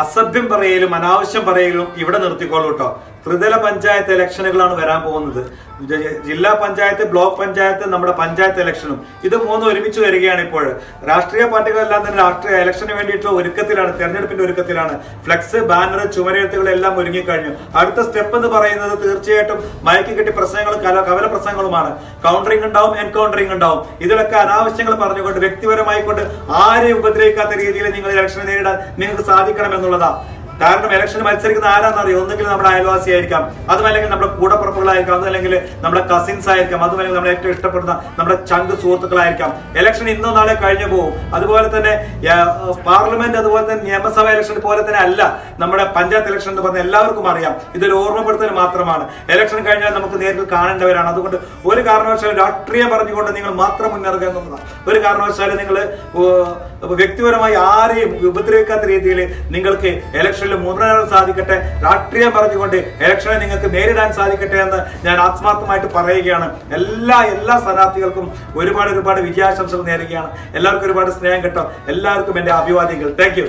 അസഭ്യം പറയലും അനാവശ്യം പറയലും ഇവിടെ നിർത്തിക്കോളൂ കേട്ടോ. ത്രിതല പഞ്ചായത്ത് ഇലക്ഷനുകളാണ് വരാൻ പോകുന്നത്. ജില്ലാ പഞ്ചായത്ത്, ബ്ലോക്ക് പഞ്ചായത്ത്, നമ്മുടെ പഞ്ചായത്ത് ഇലക്ഷനും ഇത് മൂന്നും ഒരുമിച്ച് വരികയാണ്. ഇപ്പോൾ രാഷ്ട്രീയ പാർട്ടികളെല്ലാം തന്നെ രാഷ്ട്രീയ ഇലക്ഷന് വേണ്ടിയിട്ടുള്ള ഒരുക്കത്തിലാണ്, തെരഞ്ഞെടുപ്പിന്റെ ഒരുക്കത്തിലാണ്. ഫ്ലെക്സ്, ബാനർ, ചുമരെഴുത്തുകളെല്ലാം ഒരുങ്ങിക്കഴിഞ്ഞു. അടുത്ത സ്റ്റെപ്പ് എന്ന് പറയുന്നത് തീർച്ചയായിട്ടും മയക്കി കെട്ടി പ്രശ്നങ്ങളും കവല പ്രശ്നങ്ങളുമാണ്. കൗണ്ടറിംഗ് ഉണ്ടാവും, എൻകൗണ്ടറിംഗ് ഉണ്ടാവും. ഇതിലൊക്കെ അനാവശ്യങ്ങൾ പറഞ്ഞുകൊണ്ട് വ്യക്തിപരമായിക്കൊണ്ട് ആരെയും ഉപദ്രവിക്കാത്ത രീതിയിൽ നിങ്ങൾ ഇലക്ഷനെ നേരിടാൻ നിങ്ങൾക്ക് സാധിക്കണം എന്നുള്ളതാണ്. കാരണം ഇലക്ഷന് മത്സരിക്കുന്ന ആരാന്നറിയോ? ഒന്നുകിൽ നമ്മുടെ അയൽവാസി ആയിരിക്കാം, അതുമല്ലെങ്കിൽ നമ്മുടെ കൂടപ്പുറപ്പുകളായിരിക്കാം, അതല്ലെങ്കിൽ നമ്മുടെ കസിൻസ് ആയിരിക്കാം, അതുമല്ലെങ്കിൽ നമ്മളെ ഏറ്റവും ഇഷ്ടപ്പെടുന്ന നമ്മുടെ ചങ്ക് സുഹൃത്തുക്കളായിരിക്കാം. ഇലക്ഷൻ ഇന്നോ നാളെ കഴിഞ്ഞു പോകും. അതുപോലെ തന്നെ പാർലമെന്റ്, അതുപോലെ തന്നെ നിയമസഭ ഇലക്ഷൻ പോലെ തന്നെ അല്ല നമ്മുടെ പഞ്ചായത്ത് ഇലക്ഷൻ എന്ന് പറഞ്ഞാൽ എല്ലാവർക്കും അറിയാം. ഇതൊരു ഓർമ്മപ്പെടുത്തൽ മാത്രമാണ്. ഇലക്ഷൻ കഴിഞ്ഞാൽ നമുക്ക് നേരിട്ട് കാണേണ്ടവരാണ്. അതുകൊണ്ട് ഒരു കാരണവശാലും രാഷ്ട്രീയം പറഞ്ഞുകൊണ്ട് നിങ്ങൾ മാത്രം മുന്നേറുക എന്നുള്ളതാണ്. ഒരു കാരണവശാലും നിങ്ങൾ വ്യക്തിപരമായി ആരെയും ഉപദ്രവിക്കാത്ത രീതിയിൽ നിങ്ങൾക്ക് ഇലക്ഷനിൽ മുന്നേറാൻ സാധിക്കട്ടെ. രാഷ്ട്രീയം പറഞ്ഞുകൊണ്ട് ഇലക്ഷനെ നിങ്ങൾക്ക് നേരിടാൻ സാധിക്കട്ടെ എന്ന് ഞാൻ ആത്മാർത്ഥമായിട്ട് പറയുകയാണ്. എല്ലാ സ്ഥാനാർത്ഥികൾക്കും ഒരുപാട് വിജയാശംസകൾ നേരുകയാണ്. എല്ലാവർക്കും ഒരുപാട് സ്നേഹം കേട്ടോ. എല്ലാവർക്കും എന്റെ അഭിവാദ്യങ്ങൾ. Thank you.